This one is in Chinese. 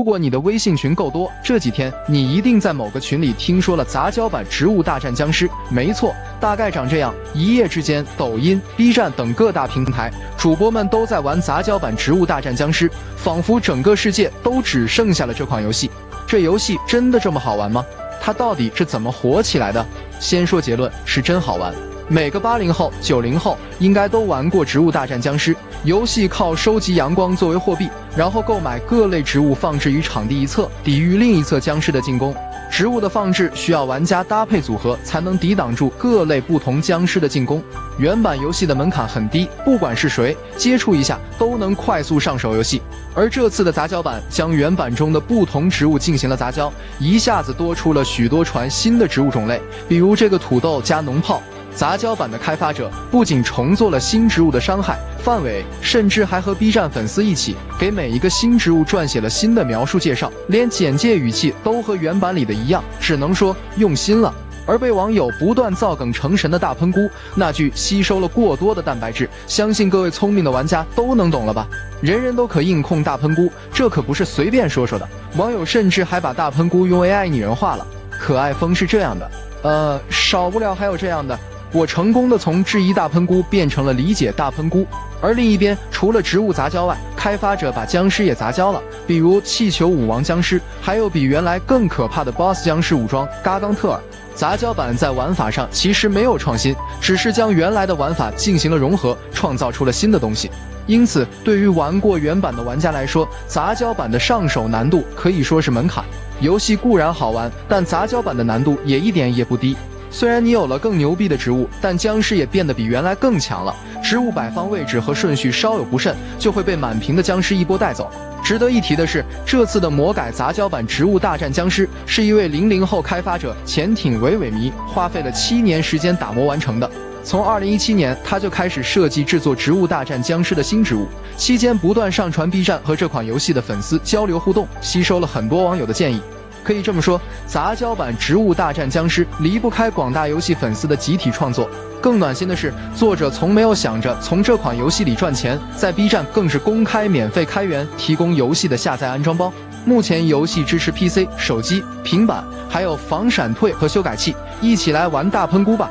如果你的微信群够多，这几天你一定在某个群里听说了杂交版植物大战僵尸。没错，大概长这样。一夜之间，抖音、B 站等各大平台主播们都在玩杂交版植物大战僵尸，仿佛整个世界都只剩下了这款游戏。这游戏真的这么好玩吗？它到底是怎么火起来的？先说结论，是真好玩。每个80后、90后应该都玩过《植物大战僵尸》。游戏靠收集阳光作为货币，然后购买各类植物放置于场地一侧，抵御另一侧僵尸的进攻。植物的放置需要玩家搭配组合才能抵挡住各类不同僵尸的进攻。原版游戏的门槛很低，不管是谁接触一下都能快速上手游戏。而这次的杂交版将原版中的不同植物进行了杂交，一下子多出了许多传新的植物种类，比如这个土豆加脓泡。杂交版的开发者不仅重做了新植物的伤害范围，甚至还和 B 站粉丝一起给每一个新植物撰写了新的描述介绍，连简介语气都和原版里的一样，只能说用心了。而被网友不断造梗成神的大喷菇，那句吸收了过多的蛋白质，相信各位聪明的玩家都能懂了吧？人人都可硬控大喷菇，这可不是随便说说的。网友甚至还把大喷菇用 AI 拟人化了，可爱风是这样的，少不了还有这样的。我成功的从质疑大喷菇变成了理解大喷菇。而另一边，除了植物杂交外，开发者把僵尸也杂交了，比如气球舞王僵尸，还有比原来更可怕的 BOSS 僵尸武装嘎冈特尔。杂交版在玩法上其实没有创新，只是将原来的玩法进行了融合，创造出了新的东西。因此，对于玩过原版的玩家来说，杂交版的上手难度可以说是门槛。游戏固然好玩，但杂交版的难度也一点也不低。虽然你有了更牛逼的植物，但僵尸也变得比原来更强了。植物摆放位置和顺序稍有不慎，就会被满屏的僵尸一波带走。值得一提的是，这次的魔改杂交版《植物大战僵尸》是一位00后开发者潜艇尾尾迷花费了7年时间打磨完成的。从2017年，他就开始设计制作《植物大战僵尸》的新植物，期间不断上传 B 站和这款游戏的粉丝交流互动，吸收了很多网友的建议。可以这么说，杂交版《植物大战僵尸》离不开广大游戏粉丝的集体创作。更暖心的是，作者从没有想着从这款游戏里赚钱，在 B 站更是公开免费开源，提供游戏的下载安装包。目前游戏支持 PC、手机、平板，还有防闪退和修改器，一起来玩大喷菇吧！